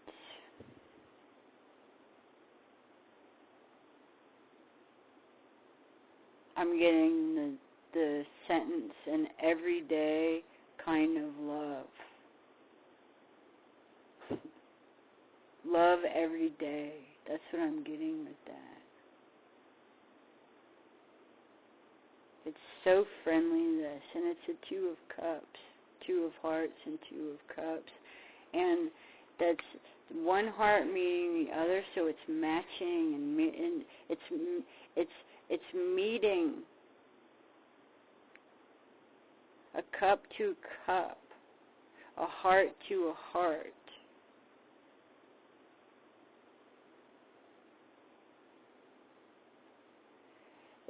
I'm getting the sentence, an everyday kind of love. Love every day. That's what I'm getting with that. It's so friendly, this, and it's a Two of Cups, Two of Hearts and Two of Cups, and that's one heart meeting the other, so it's matching, and it's meeting a cup to a cup, a heart to a heart.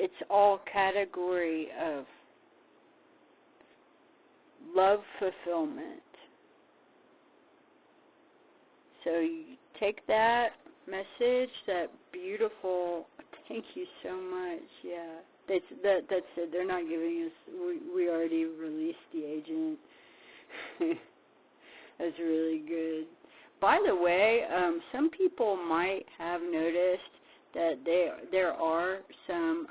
It's all category of love fulfillment. So you take that message, that beautiful, thank you so much, yeah. That's it. They're not giving us, we already released the agent. That's really good. By the way, some people might have noticed that there are some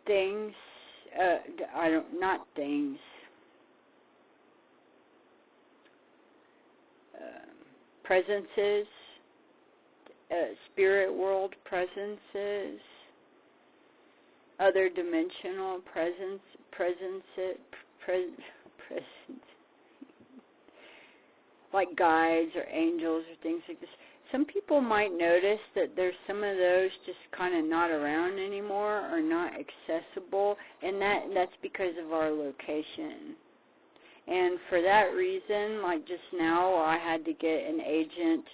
things, not things, presences, spirit world presences, other dimensional presence, like guides or angels or things like this. Some people might notice that there's some of those just kind of not around anymore or not accessible, and that's because of our location. And for that reason, like just now, I had to get an agent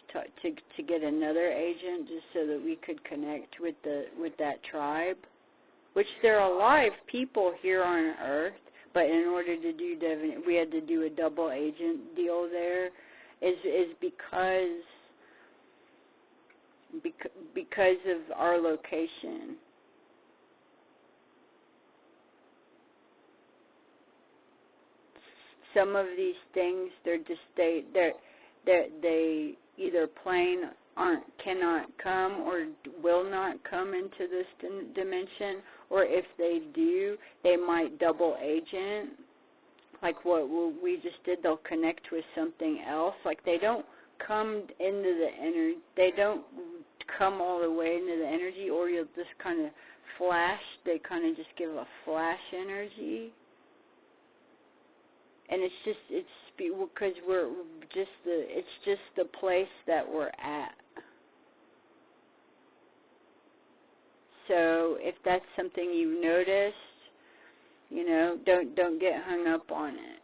to get another agent just so that we could connect with that tribe, which they're alive people here on Earth. But in order to do we had to do a double agent deal there, is because of our location. Some of these things, they either plain cannot come or will not come into this dimension, or if they do, they might double agent. Like what we just did, they'll connect with something else. Like they don't come into the energy, they don't come all the way into the energy, or you'll just kind of flash. They kind of just give a flash energy. And it's because it's just the place that we're at. So if that's something you've noticed, don't get hung up on it.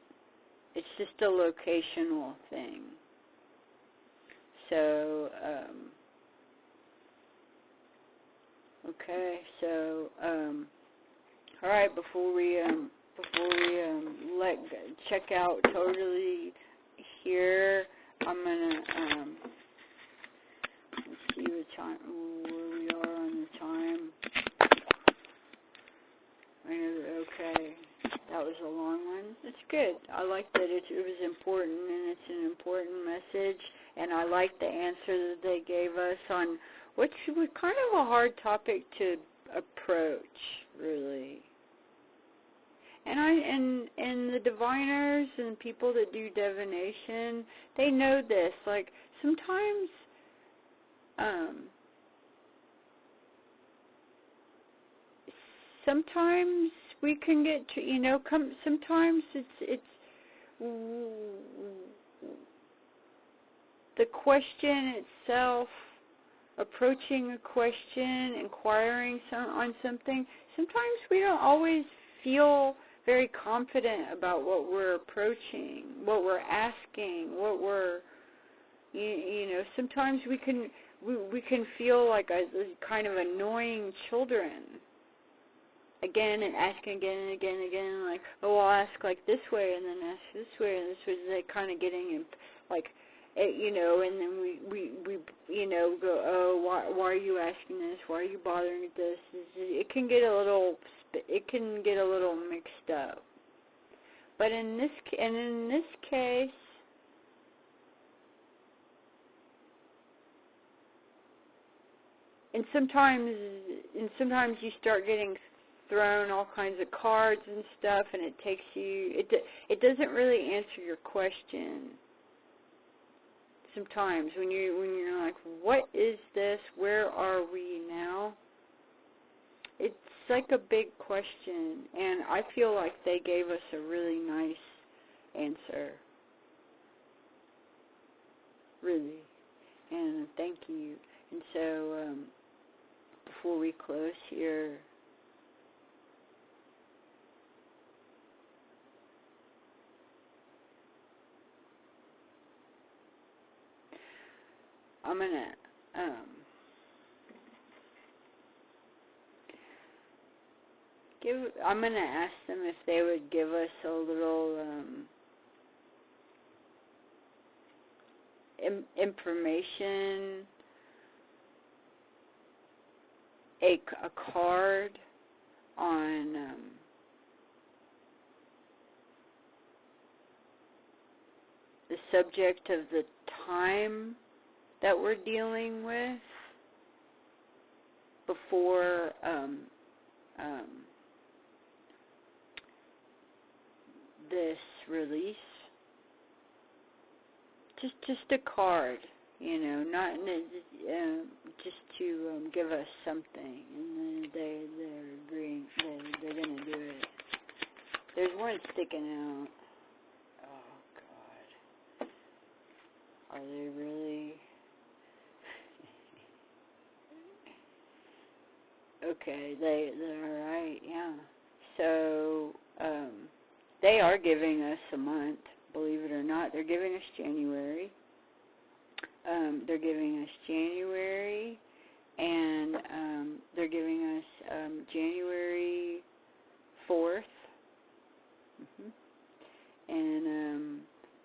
It's just a locational thing. So okay. So all right. Before we check out totally here, I'm gonna let's see the time, where we are on the time. Okay, that was a long one. It's good. I like that it was important, and it's an important message, and I like the answer that they gave us on which was kind of a hard topic to approach, really. And the diviners and people that do divination, they know this. Like sometimes we can get to sometimes it's the question itself, approaching a question, inquiring on something. Sometimes we don't always feel very confident about what we're approaching, what we're asking, what we're, sometimes we can feel like a kind of annoying children. Again and asking again and again and again, like, oh, I'll ask like this way and then ask this way and this way. Like kind of getting like, and then we go, oh, why are you asking this? Why are you bothering with this? It can get a little mixed up. But in this case, and sometimes you start getting thrown all kinds of cards and stuff, and it doesn't really answer your question. Sometimes when you're like, what is this? Where are we now? It's like a big question, and I feel like they gave us a really nice answer. Really. And thank you. And so, before we close here, I'm going to ask them if they would give us a little information, a card on the subject of the time that we're dealing with before this release. Just a card, not just to give us something, and then they're agreeing. They're going to do it. There's one sticking out. Oh God. Are they really? Okay, they're right, yeah. So, they are giving us a month, believe it or not. They're giving us January. They're giving us January, and they're giving us January 4th. hmm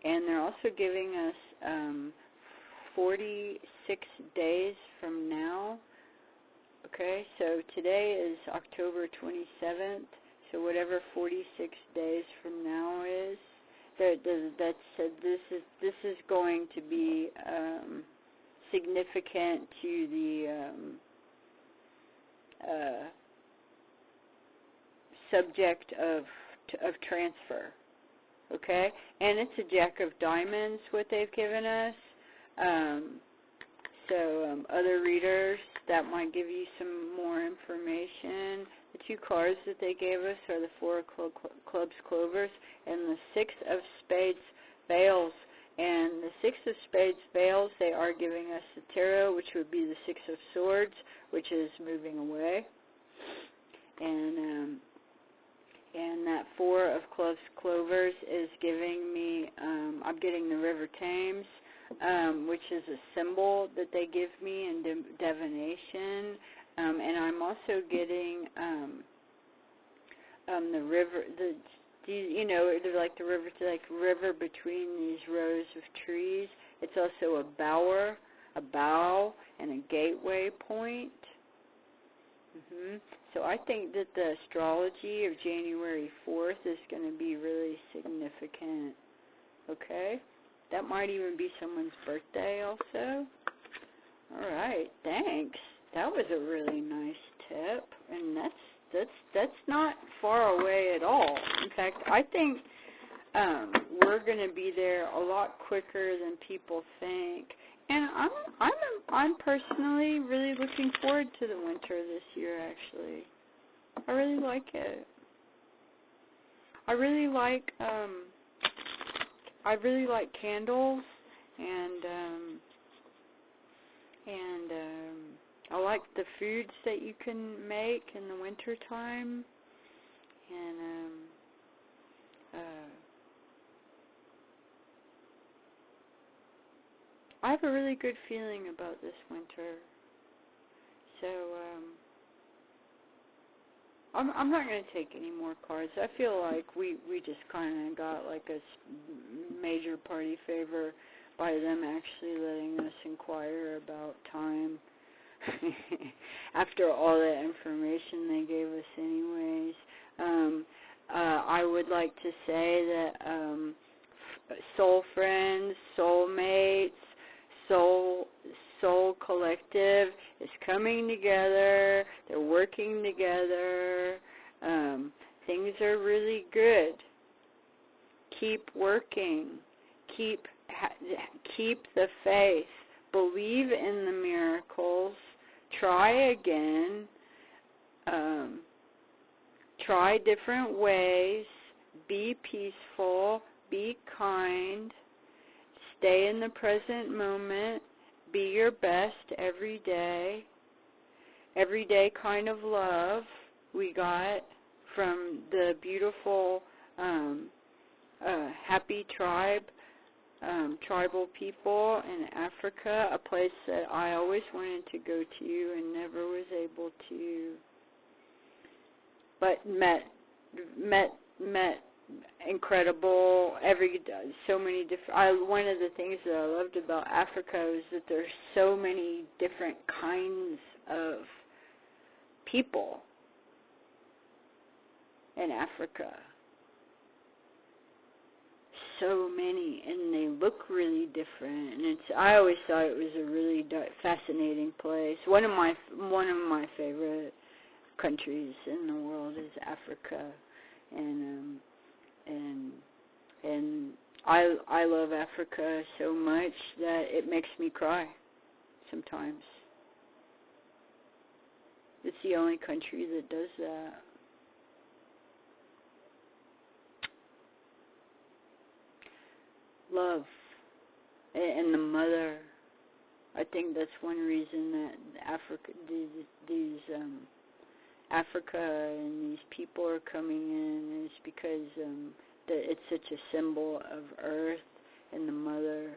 And they're also giving us 46 days from now. Okay, so today is October 27th. So whatever 46 days from now is, this is going to be significant to the subject of transfer. Okay, and it's a Jack of Diamonds what they've given us. So other readers, that might give you some more information. The two cards that they gave us are the Four of Clubs Clovers and the Six of Spades Veils. And the Six of Spades Veils, they are giving us the Tarot, which would be the Six of Swords, which is moving away. And that Four of Clubs Clovers is giving me, I'm getting the River Thames, which is a symbol that they give me in divination, and I'm also getting the river. They're like the river, river between these rows of trees. It's also a bow, and a gateway point. So I think that the astrology of January 4th is going to be really significant. Okay? That might even be someone's birthday also. All right, thanks. That was a really nice tip, and that's not far away at all. In fact, I think we're going to be there a lot quicker than people think. And I'm personally really looking forward to the winter this year. Actually, I really like it. I really like candles, and I like the foods that you can make in the winter time, and I have a really good feeling about this winter. So I'm not going to take any more cards. I feel like we just kind of got like a major party favor by them actually letting us inquire about time after all that information they gave us anyways. I would like to say that soul friends, soulmates, soul collective is coming together. They're working together. Things are really good. Keep working. Keep the faith. Believe in the miracles. Try again. Try different ways. Be peaceful. Be kind. Stay in the present moment. Be your best every day. Everyday kind of love we got from the beautiful happy tribal people in Africa, a place that I always wanted to go to and never was able to, but met incredible, so many different. One of the things that I loved about Africa is that there's so many different kinds of people in Africa. So many, and they look really different. And I always thought it was a really fascinating place. One of my favorite countries in the world is Africa, and I love Africa so much that it makes me cry sometimes. It's the only country that does that. and the mother. I think that's one reason that Africa and these people are coming in, is because it's such a symbol of Earth and the mother,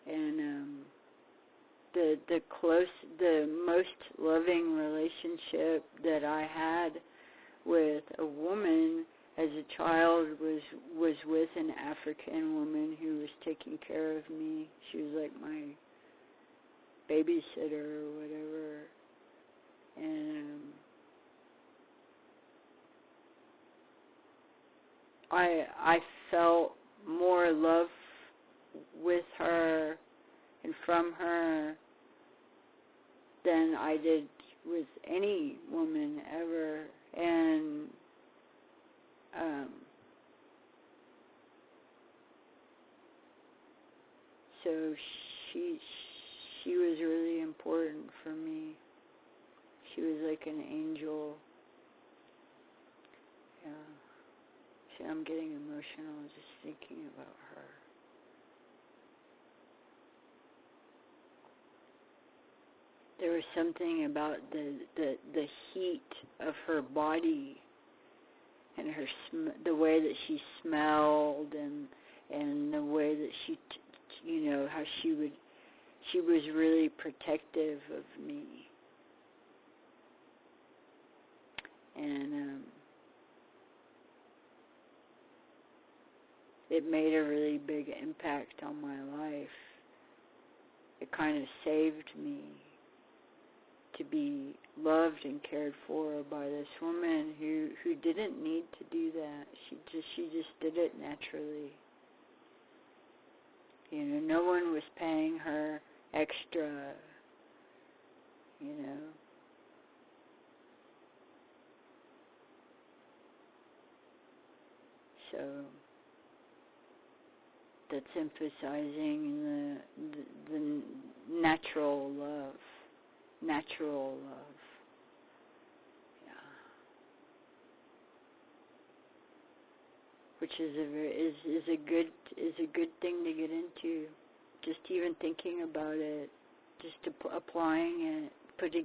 and the most loving relationship that I had with a woman as a child was with an African woman who was taking care of me. She was like my babysitter or whatever. And I felt more love with her and from her than I did with any woman ever. And so she was really important for me. She was like an angel. Yeah. See, I'm getting emotional just thinking about her. There was something about the heat of her body and her the way that she smelled, and the way that she how she was really protective of me. And it made a really big impact on my life. It kind of saved me to be loved and cared for by this woman who didn't need to do that. She just did it naturally. No one was paying her extra, So that's emphasizing the natural love. Natural love. Yeah. Which is a good thing to get into. Just even thinking about it, just applying it,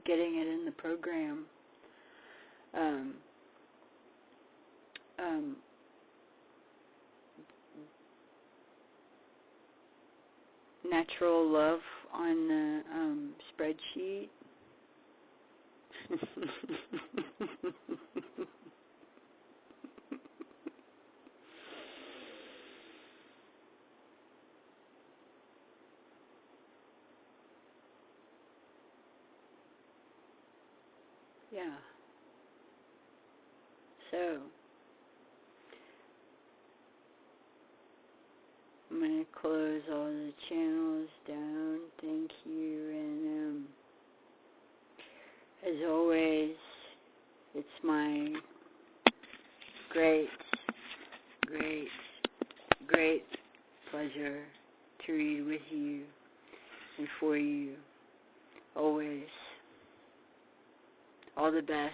getting it in the program. Natural love on the spreadsheet. Yeah. So I'm going to close all the channels down. Thank you. And as always, it's my great pleasure to read with you and for you always. All the best,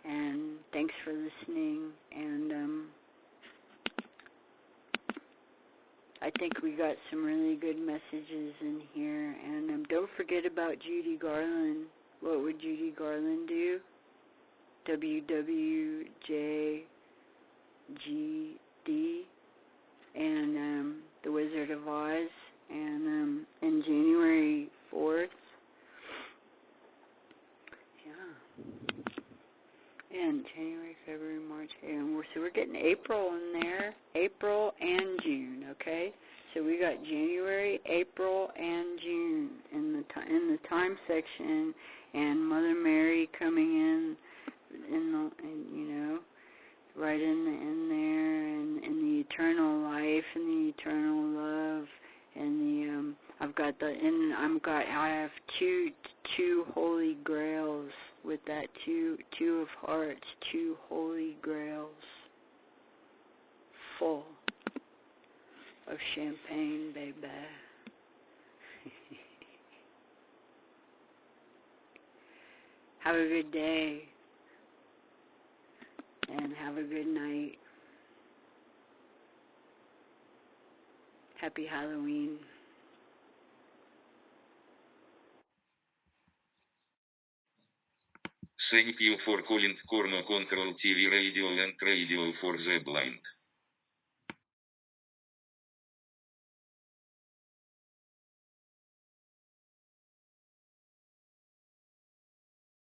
and thanks for listening. And I think we got some really good messages in here. And don't forget about Judy Garland. What would Judy Garland do? WWJGD and The Wizard of Oz. And January 4th. And January, February, March, and so we're getting April in there, April and June, okay? So we got January, April, and June in the time section, and Mother Mary coming right in there, and the eternal life and the eternal love, and the I have two holy grails. With that two of hearts, two holy grails, full of champagne, baby. Have a good day, and have a good night. Happy Halloween. Thank you for calling Corno Control TV Radio and Radio for the Blind.